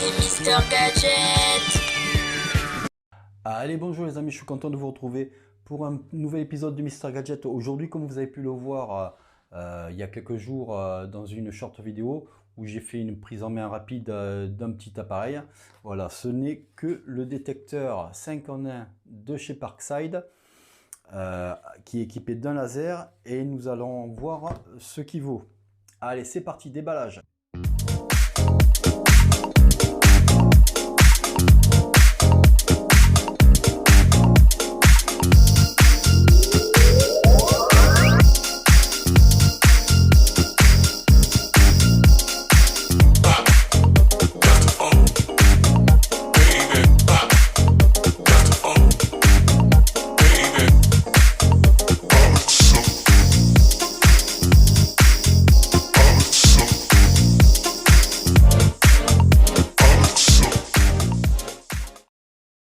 c'est Mister Gadget. Allez, bonjour les amis, je suis content de vous retrouver pour un nouvel épisode de Mister Gadget. Aujourd'hui, comme vous avez pu le voir il y a quelques jours dans une short vidéo où j'ai fait une prise en main rapide d'un petit appareil. Voilà, ce n'est que le détecteur 5 en 1 de chez Parkside qui est équipé d'un laser et nous allons voir ce qu'il vaut. Allez, c'est parti, déballage.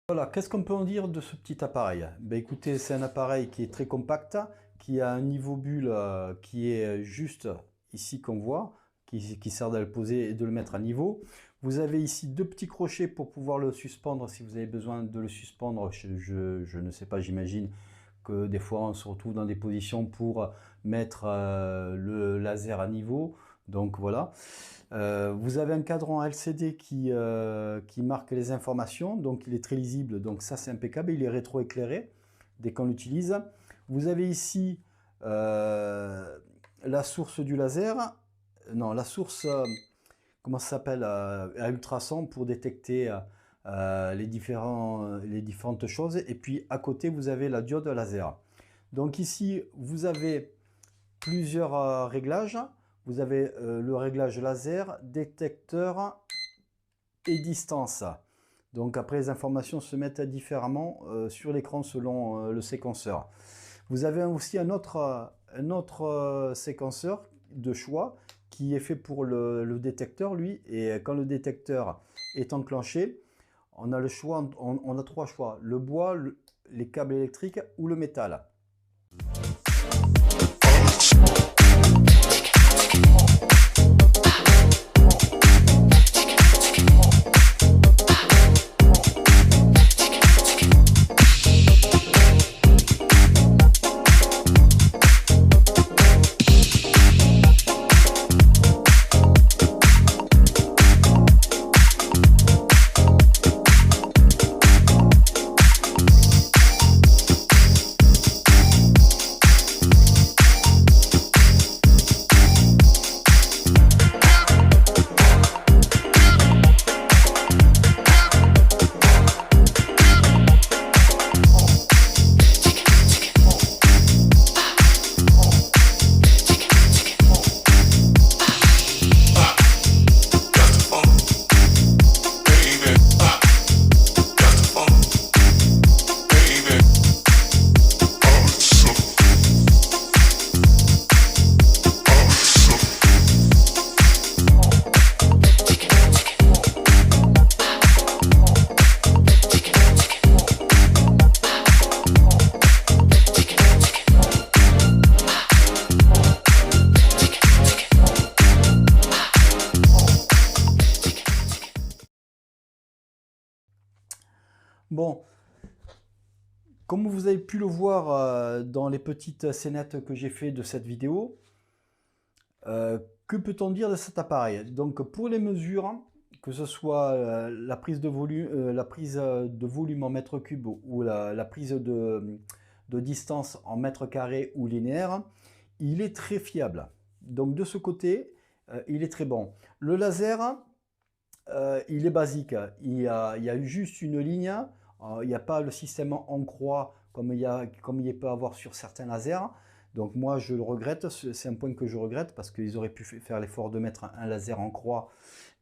Voilà, qu'est-ce qu'on peut en dire de ce petit appareil? Ben écoutez, c'est un appareil qui est très compact, qui a un niveau bulle qui est juste ici qu'on voit, qui sert de le poser et de le mettre à niveau. Vous avez ici deux petits crochets pour pouvoir le suspendre si vous avez besoin de le suspendre. Je ne sais pas, j'imagine que des fois on se retrouve dans des positions pour mettre le laser à niveau. Donc voilà. Vous avez un cadran LCD qui marque les informations, donc il est très lisible, donc ça c'est impeccable, il est rétroéclairé dès qu'on l'utilise. Vous avez ici la source du laser, non la source, comment ça s'appelle, à ultrasons pour détecter les différentes choses, et puis à côté vous avez la diode laser. Donc ici vous avez plusieurs réglages. Vous avez le réglage laser, détecteur et distance. Donc après les informations se mettent différemment sur l'écran selon le séquenceur. Vous avez aussi un autre séquenceur de choix qui est fait pour le détecteur lui, et quand le détecteur est enclenché, on a le choix, on a trois choix: le bois, les câbles électriques ou le métal. Bon, comme vous avez pu le voir dans les petites scénettes que j'ai fait de cette vidéo, que peut-on dire de cet appareil? Donc pour les mesures, que ce soit la prise de volume en mètres cubes ou la prise de distance en mètres carrés ou linéaire, il est très fiable. Donc de ce côté, il est très bon. Le laser, il est basique. Il y a juste une ligne. Il n'y a pas le système en croix comme il peut avoir sur certains lasers. Donc moi je le regrette, c'est un point que je regrette parce qu'ils auraient pu faire l'effort de mettre un laser en croix,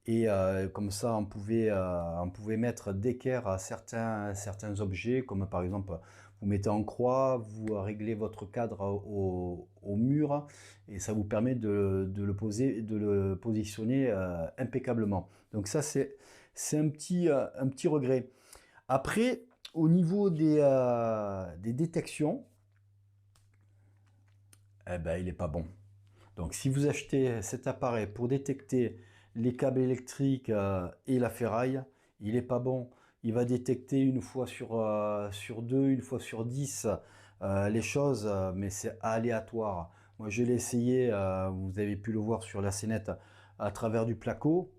et comme ça on pouvait mettre d'équerre à certains objets, comme par exemple vous mettez en croix, vous réglez votre cadre au mur et ça vous permet de le positionner impeccablement. Donc ça c'est un petit regret. Après, au niveau des détections, eh ben, il n'est pas bon. Donc si vous achetez cet appareil pour détecter les câbles électriques et la ferraille. Il n'est pas bon. Il va détecter une fois sur 2, une fois sur 10 les choses, mais c'est aléatoire. Moi, je l'ai essayé, vous avez pu le voir sur la scénette à travers du placo.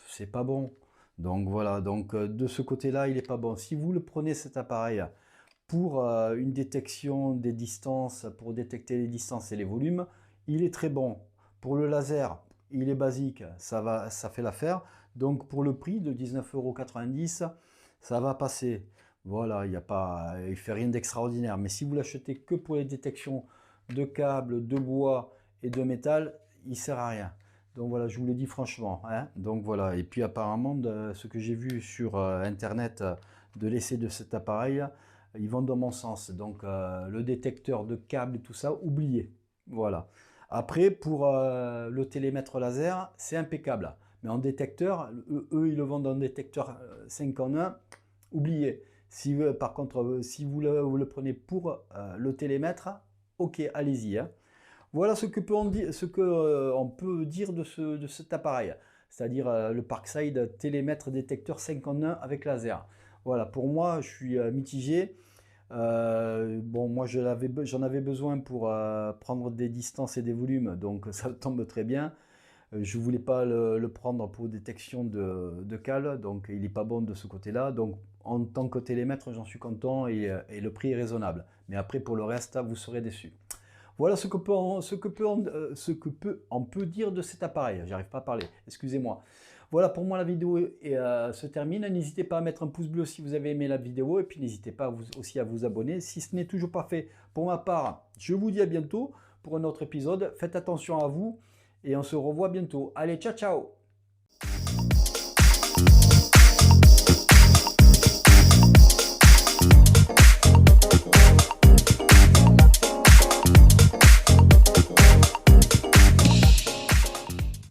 C'est pas bon. Donc voilà, donc de ce côté-là, il n'est pas bon. Si vous le prenez cet appareil pour une détection des distances, pour détecter les distances et les volumes, il est très bon. Pour le laser, il est basique, ça fait l'affaire. Donc pour le prix de 19,90 €, ça va passer. Voilà, il ne fait rien d'extraordinaire. Mais si vous l'achetez que pour les détections de câbles, de bois et de métal, il ne sert à rien. Donc voilà, je vous le dis franchement. Hein. Donc voilà, et puis apparemment, de ce que j'ai vu sur Internet de l'essai de cet appareil, ils vont dans mon sens. Donc le détecteur de câbles et tout ça, oubliez. Voilà. Après, pour le télémètre laser, c'est impeccable. Mais en détecteur, eux, ils le vendent en détecteur 5 en 1, oubliez. Si, par contre, si vous le prenez pour le télémètre, ok, allez-y. Hein. Voilà ce que on peut dire de cet appareil, c'est-à-dire le Parkside télémètre détecteur 5 en 1 avec laser. Voilà, pour moi, je suis mitigé. Bon, moi j'en avais besoin pour prendre des distances et des volumes, donc ça tombe très bien. Je voulais pas le prendre pour détection de cale, donc il n'est pas bon de ce côté-là. Donc en tant que télémètre, j'en suis content et le prix est raisonnable. Mais après, pour le reste, vous serez déçus. Voilà ce que on peut dire de cet appareil. J'arrive pas à parler, excusez-moi. Voilà, pour moi la vidéo se termine. N'hésitez pas à mettre un pouce bleu si vous avez aimé la vidéo. Et puis n'hésitez pas aussi à vous abonner si ce n'est toujours pas fait. Pour ma part, je vous dis à bientôt pour un autre épisode. Faites attention à vous et on se revoit bientôt. Allez, ciao ciao!